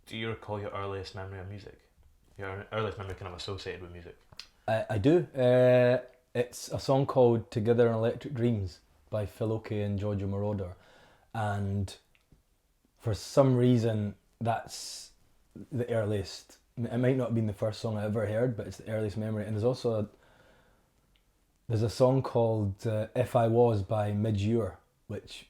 Do you recall your earliest memory of music? Your earliest memory kind of associated with music? I do. It's a song called Together in Electric Dreams by Phil Oakey and Giorgio Moroder. And for some reason, that's the earliest. It might not have been the first song I ever heard, but it's the earliest memory. And there's a song called If I Was by Midge Ure, which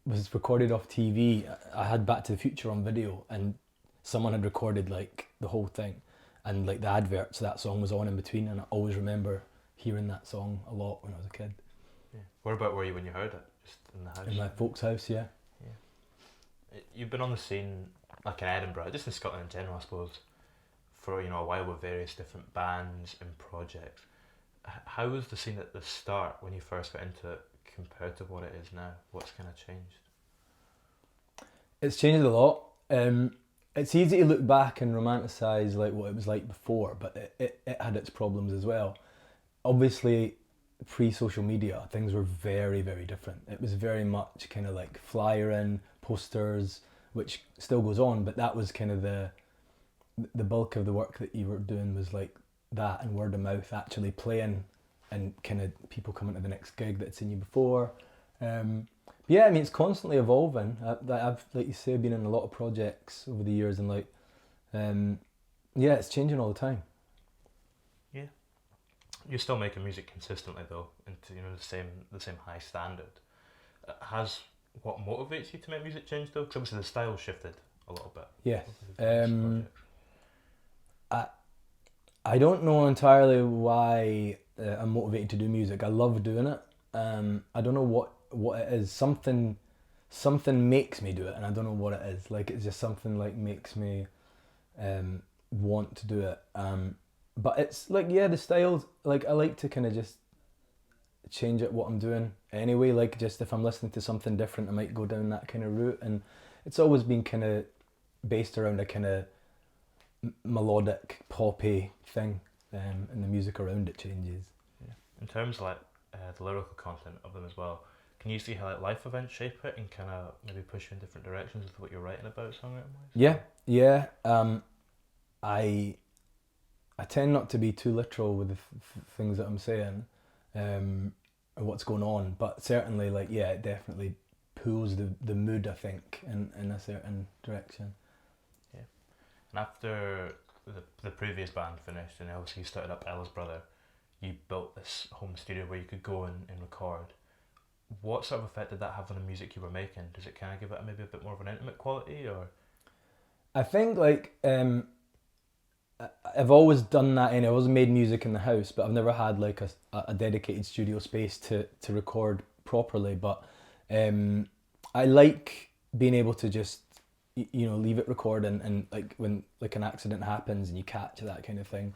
was recorded off TV. I had Back to the Future on video, and someone had recorded like the whole thing, and like the adverts that song was on in between, and I always remember hearing that song a lot when I was a kid. Yeah. Whereabout were you when you heard it? Just in the house? In my folks' house, yeah. You've been on the scene, like in Edinburgh, just in Scotland in general, I suppose, for a while with various different bands and projects. How was the scene at the start when you first got into it compared to what it is now? What's kind of changed? It's changed a lot. It's easy to look back and romanticize like what it was like before, but it had its problems as well. Obviously, pre-social media, things were very, very different. It was very much kind of like flyering, posters, which still goes on, but that was kind of the bulk of the work that you were doing was like that and word of mouth, actually playing and kind of people coming to the next gig that had seen you before. Yeah, I mean, it's constantly evolving. I've, like you say, been in a lot of projects over the years, and like, yeah, it's changing all the time. Yeah. You're still making music consistently though, into the same high standard. Has what motivates you to make music change though? Because obviously the style shifted a little bit. Yeah. With the previous projects. I don't know entirely why I'm motivated to do music. I love doing it. I don't know what it is. Something makes me do it, and I don't know what it is. Like, it's just something like makes me want to do it. But it's like, yeah, the styles, like, I like to kind of just change it what I'm doing anyway. Like, just if I'm listening to something different, I might go down that kind of route. And it's always been kind of based around a kind of melodic, poppy thing, and the music around it changes. Yeah. In terms of like the lyrical content of them as well, can you see how like life events shape it and kind of maybe push you in different directions with what you're writing about songwriting wise? Yeah. I tend not to be too literal with the things that I'm saying, and what's going on, but certainly, like, yeah, it definitely pulls the mood, I think, in a certain direction. Yeah. And after the previous band finished, and obviously you started up Ella's Brother, you built this home studio where you could go and record. What sort of effect did that have on the music you were making? Does it kind of give it maybe a bit more of an intimate quality, or? I think, like, I've always done that, and I've always made music in the house, but I've never had like a dedicated studio space to record properly. But I like being able to just leave it record, and like when like an accident happens and you catch that kind of thing.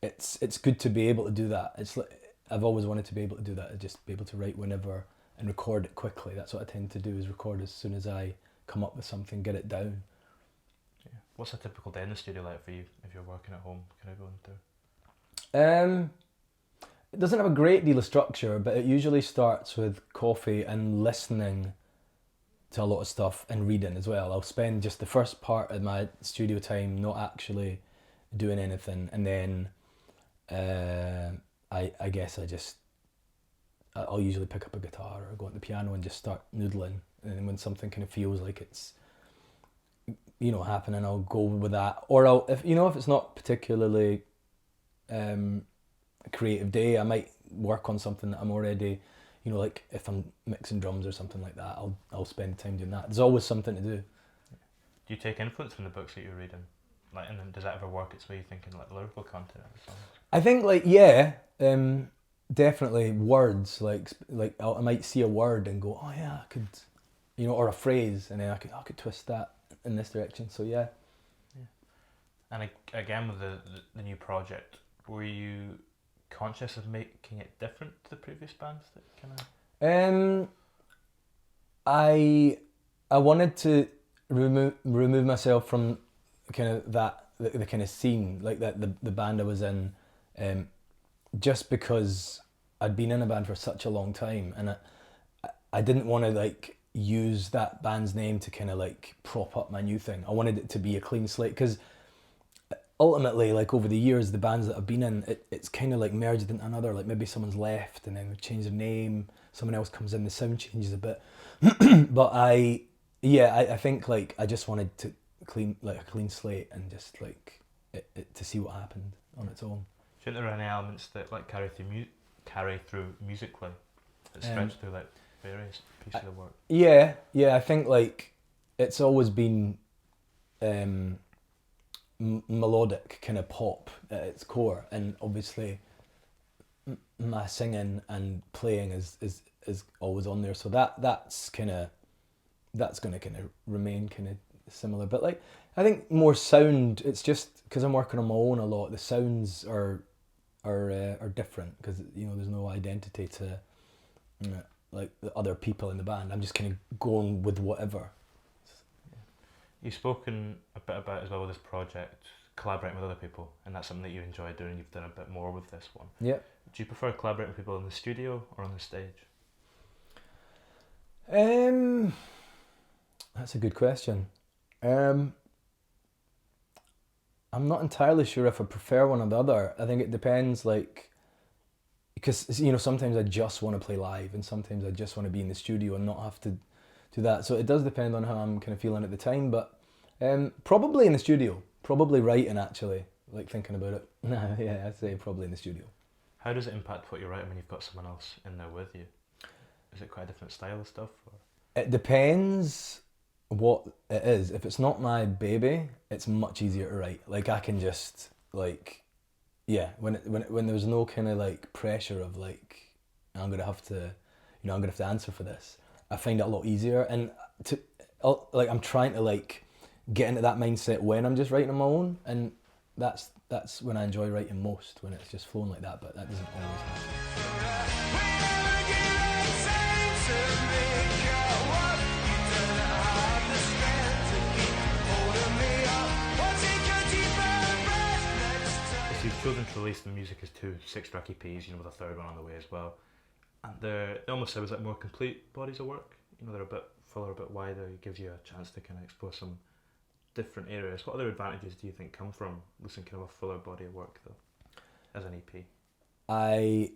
It's good to be able to do that. It's like, I've always wanted to be able to do that, just be able to write whenever and record it quickly. That's what I tend to do, is record as soon as I come up with something, get it down. Yeah. What's a typical day in the studio like for you if you're working at home, kind of going through? It doesn't have a great deal of structure, but it usually starts with coffee and listening to a lot of stuff and reading as well. I'll spend just the first part of my studio time not actually doing anything, and then I guess I'll usually pick up a guitar or go on the piano and just start noodling, and then when something kind of feels like it's happening, I'll go with that. Or if it's not particularly a creative day, I might work on something that I'm already, like if I'm mixing drums or something like that, I'll spend time doing that. There's always something to do. Do you take influence from the books that you're reading? Like, and then does that ever work its way thinking like the lyrical content of the songs? I think, like, yeah, definitely words. Like I might see a word and go, oh yeah, I could, or a phrase, and then I could twist that in this direction. So yeah. Yeah. And again, with the new project, were you conscious of making it different to the previous bands that kind of? I wanted to remove myself from kind of that the kind of scene, like that the band I was in, just because I'd been in a band for such a long time, and I didn't want to, like, use that band's name to kind of like prop up my new thing. I wanted it to be a clean slate because ultimately, like over the years, the bands that I've been in, it's kind of like merged into another. Like maybe someone's left and then they change their name. Someone else comes in, the sound changes a bit. But I think like I just wanted to clean like a clean slate and just like it to see what happened on its own. Do you think there are any elements that like carry through musically that stretch through like various pieces of work? Yeah, I think like it's always been melodic kind of pop at its core, and obviously my singing and playing is always on there, so that's going to kind of remain kind of similar. But like I think more sound, it's just because I'm working on my own a lot, the sounds are different because there's no identity to like the other people in the band. I'm just kind of going with whatever. You've spoken a bit about as well with this project, collaborating with other people, and that's something that you enjoy doing. You've done a bit more with this one. Yeah. Do you prefer collaborating with people in the studio or on the stage? That's a good question. I'm not entirely sure if I prefer one or the other. I think it depends, like, because sometimes I just want to play live, and sometimes I just want to be in the studio and not have to do that. So it does depend on how I'm kind of feeling at the time. But probably in the studio, probably writing actually, like thinking about it. Yeah, I'd say probably in the studio. How does it impact what you're writing when you've got someone else in there with you? Is it quite a different style of stuff? Or? It depends what it is. If it's not my baby, it's much easier to write. Like I can just like, yeah, when there's no kind of like pressure of like I'm gonna have to answer for this, I find it a lot easier. And I'm trying to like get into that mindset when I'm just writing on my own, and that's when I enjoy writing most, when it's just flowing like that. But that doesn't always happen. You've chosen to release the music as 2 6-track EPs, with a third one on the way as well. And they almost sound like more complete bodies of work. They're a bit fuller, a bit wider. It gives you a chance to kind of explore some different areas. What other advantages do you think come from releasing kind of a fuller body of work though, as an EP? I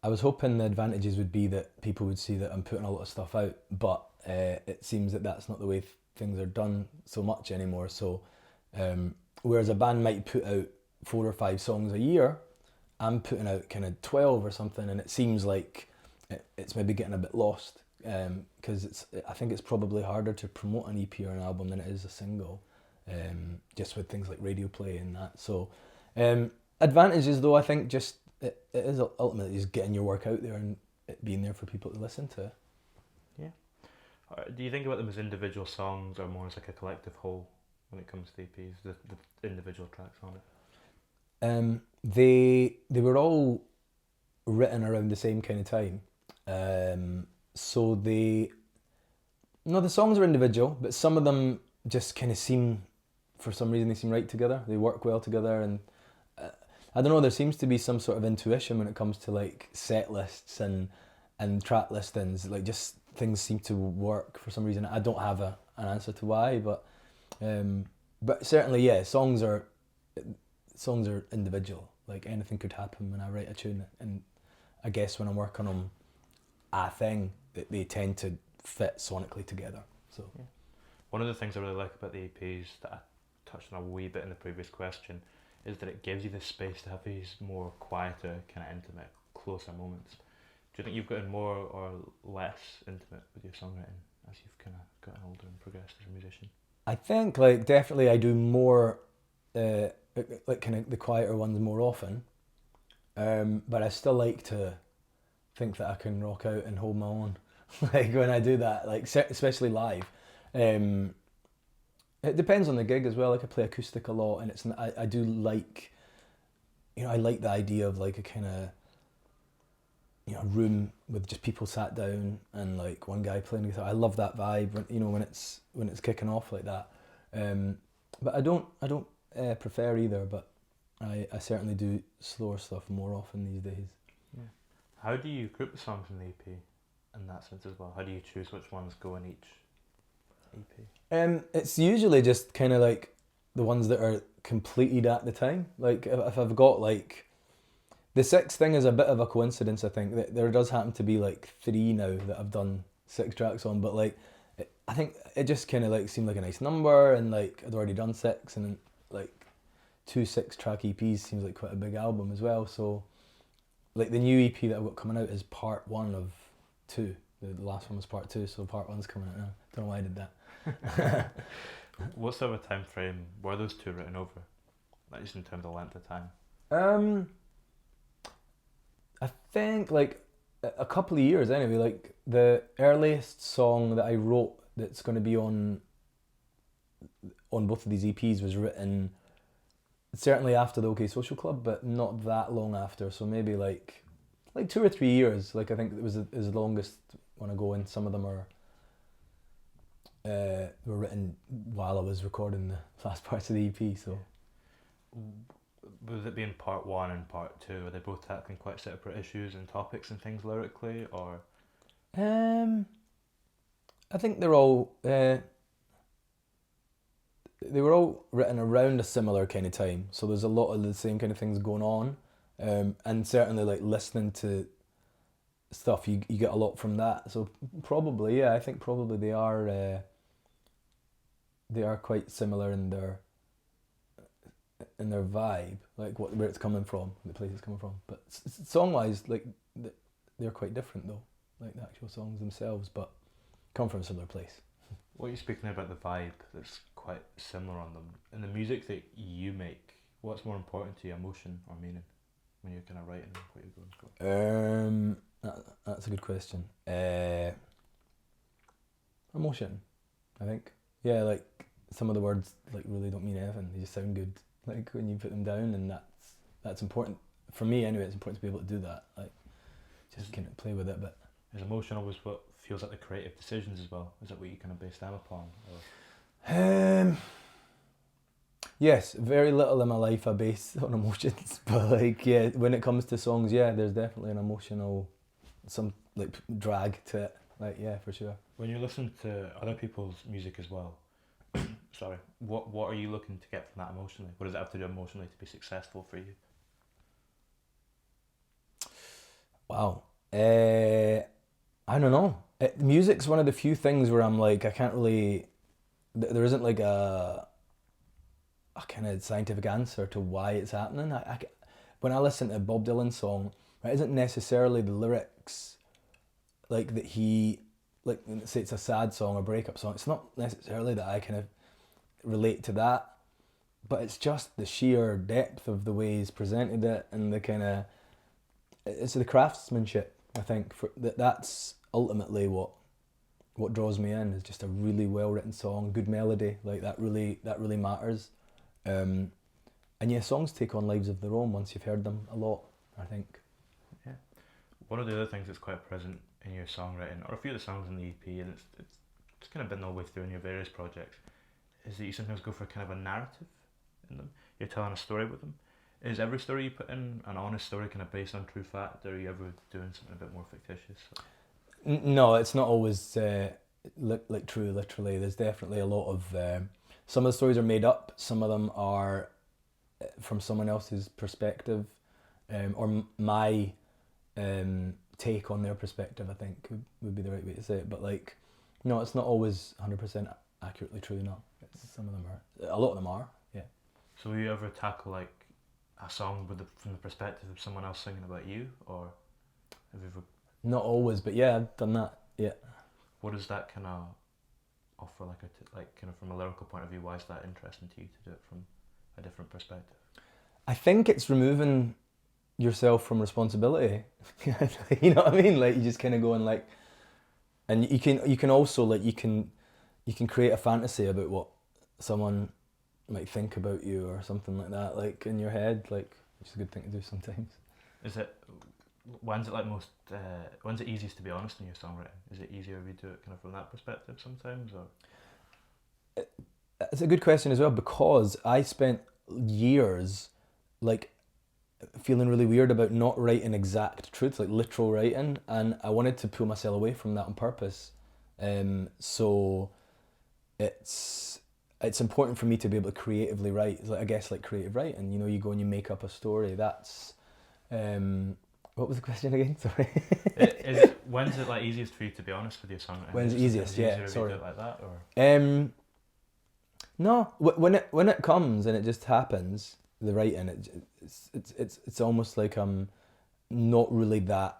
was hoping the advantages would be that people would see that I'm putting a lot of stuff out, but it seems that that's not the way things are done so much anymore. So whereas a band might put out 4 or 5 songs a year, I'm putting out kind of 12 or something, and it seems like it's maybe getting a bit lost because I think it's probably harder to promote an EP or an album than it is a single, just with things like radio play and that. So advantages though, I think just it is ultimately just getting your work out there and it being there for people to listen to. Yeah. Do you think about them as individual songs or more as like a collective whole when it comes to EPs, the individual tracks on it? They were all written around the same kind of time. So the songs are individual, but some of them just kind of seem, for some reason, they seem right together. They work well together, and I don't know. There seems to be some sort of intuition when it comes to like set lists and track listings. Like just things seem to work for some reason. I don't have an answer to why, but certainly, yeah, songs are individual. Like anything could happen when I write a tune, and I guess when I'm working on a thing, they tend to fit sonically together. So yeah. One of the things I really like about the EPs that I touched on a wee bit in the previous question is that it gives you the space to have these more quieter, kind of intimate, closer moments. Do you think you've gotten more or less intimate with your songwriting as you've kind of gotten older and progressed as a musician? I think like definitely I do more like kind of the quieter ones more often, but I still like to think that I can rock out and hold my own like when I do that, like especially live. It depends on the gig as well. Like I play acoustic a lot, and I do like, I like the idea of like a kind of room with just people sat down and like one guy playing guitar. I love that vibe when it's kicking off like that. But I don't prefer either, but I certainly do slower stuff more often these days. Yeah. How do you group the songs in the EP? in that sense as well? How do you choose which ones go in each EP? It's usually just kind of like the ones that are completed at the time. Like if I've got like the sixth thing is a bit of a coincidence. I think that there does happen to be like 3 now that I've done 6 tracks on, but like I think it just kind of like seemed like a nice number, and like I'd already done 6, and like 2 6-track EPs seems like quite a big album as well. So like the new EP that I've got coming out is part 1 of 2. The last one was part 2, so part 1's coming out now. Don't know why I did that. What sort of a time frame were those 2 written over? Like just in terms of length of time. I think like a couple of years anyway. Like the earliest song that I wrote that's going to be on both of these EPs was written certainly after the OK Social Club, but not that long after. So maybe like 2 or 3 years. Like I think it was the longest one ago, and some of them are were written while I was recording the last parts of the EP. So with it being part 1 and part 2, are they both tackling quite separate issues and topics and things lyrically, or? I think they're all they were all written around a similar kind of time, so there's a lot of the same kind of things going on, and certainly like listening to stuff, you get a lot from that. So probably, yeah, I think probably they are quite similar in their vibe, like where it's coming from, the place it's coming from. But song wise, like they're quite different though, like the actual songs themselves, but come from a similar place. What you're speaking about, the vibe that's quite similar on them. In the music that you make, what's more important to you, emotion or meaning, when you're kind of writing what you're going for? That's a good question. Emotion, I think. Yeah, like some of the words like really don't mean anything. They just sound good, like when you put them down, and that's important for me anyway. It's important to be able to do that, like just kind of play with it. But is emotion always what feels like the creative decisions as well? Is that what you kind of base them upon? Or? Yes, very little in my life I base on emotions, but like yeah, when it comes to songs, yeah, there's definitely an emotional, some like drag to it. Like yeah, for sure. When you listen to other people's music as well, sorry, what are you looking to get from that emotionally? What does it have to do emotionally to be successful for you? Wow. I don't know. Music's one of the few things where I'm like, I can't really, there isn't like a kind of scientific answer to why it's happening. When I listen to a Bob Dylan song, it isn't necessarily the lyrics, like that he, like say it's a sad song or breakup song, it's not necessarily that I kind of relate to that, but it's just the sheer depth of the way he's presented it, and the kind of, it's the craftsmanship, I think, that's ultimately what draws me in, is just a really well written song, good melody, like that really matters. And yeah, songs take on lives of their own once you've heard them a lot, I think. Yeah. One of the other things that's quite present in your songwriting, or a few of the songs in the EP, and it's kind of been all the way through in your various projects, is that you sometimes go for kind of a narrative in them. You're telling a story with them. Is every story you put in an honest story kind of based on true fact, or are you ever doing something a bit more fictitious? No, it's not always like true, literally. There's definitely a lot of, some of the stories are made up, some of them are from someone else's perspective, or my take on their perspective, I think would be the right way to say it. But like, no, it's not always 100% accurately true, no. Some of them are, a lot of them are, yeah. So will you ever tackle like a song from the perspective of someone else singing about you, or have you ever? Not always, but yeah, I've done that, yeah. What does that kind of offer, like kind of from a lyrical point of view? Why is that interesting to you to do it from a different perspective? I think it's removing yourself from responsibility. You know what I mean? Like you just kind of go and like, and you can also like you can create a fantasy about what someone might think about you or something like that, like in your head, like, which is a good thing to do sometimes. Is it? When's it like most? When's it easiest to be honest in your songwriting? Is it easier if you do it kind of from that perspective sometimes, or? It's a good question as well, because I spent years, like, feeling really weird about not writing exact truths, like literal writing, and I wanted to pull myself away from that on purpose. So it's important for me to be able to creatively write. It's like, I guess, like creative writing. You know, you go and you make up a story. That's what was the question again? Sorry. When's it like easiest for you to be honest with your songwriting? When's it easiest? Yeah, Is it sorry. easier if you do it like that, or? No, when it comes and it just happens, the writing, it's almost like I'm not really that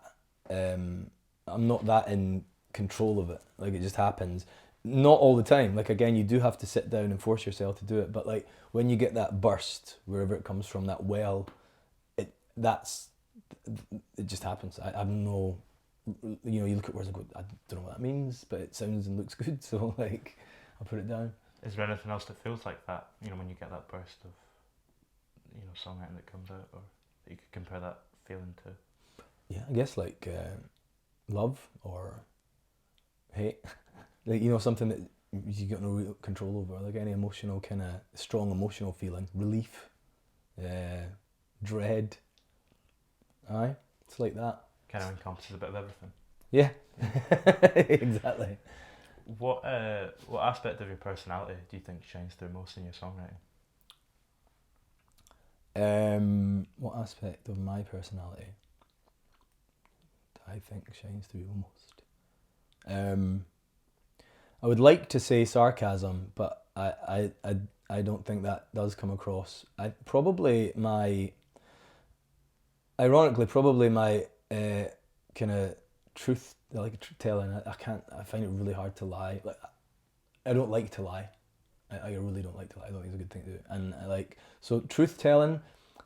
I'm not that in control of it. Like, it just happens. Not all the time. Like, again, you do have to sit down and force yourself to do it. But like when you get that burst, wherever it comes from, that well, it just happens. I have no, you know, you look at words and go, I don't know what that means, but it sounds and looks good, so like I'll put it down. Is there anything else that feels like that? You know, when you get that burst of, you know, songwriting that comes out, or that you could compare that feeling to? Yeah, I guess like love or hate, like, you know, something that you got no real control over, like any emotional kind of strong emotional feeling, relief, dread. Aye, it's like that. Kind of encompasses a bit of everything. Yeah, exactly. What aspect of your personality do you think shines through most in your songwriting? What aspect of my personality do I think shines through most? I would like to say sarcasm, but I don't think that does come across. Ironically, probably my kind of truth, like truth telling. I find it really hard to lie. Like, I don't like to lie. I really don't like to lie. I don't think it's a good thing to do. And so truth telling,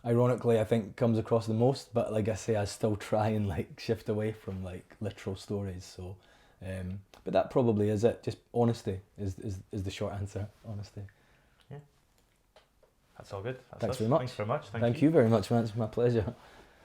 ironically, I think comes across the most. But like I say, I still try and like shift away from like literal stories. So, but that probably is it. Just honesty is the short answer. Honesty. Yeah. That's all good. Thanks very much. Thanks very much. Thank you very much, man. It's my pleasure.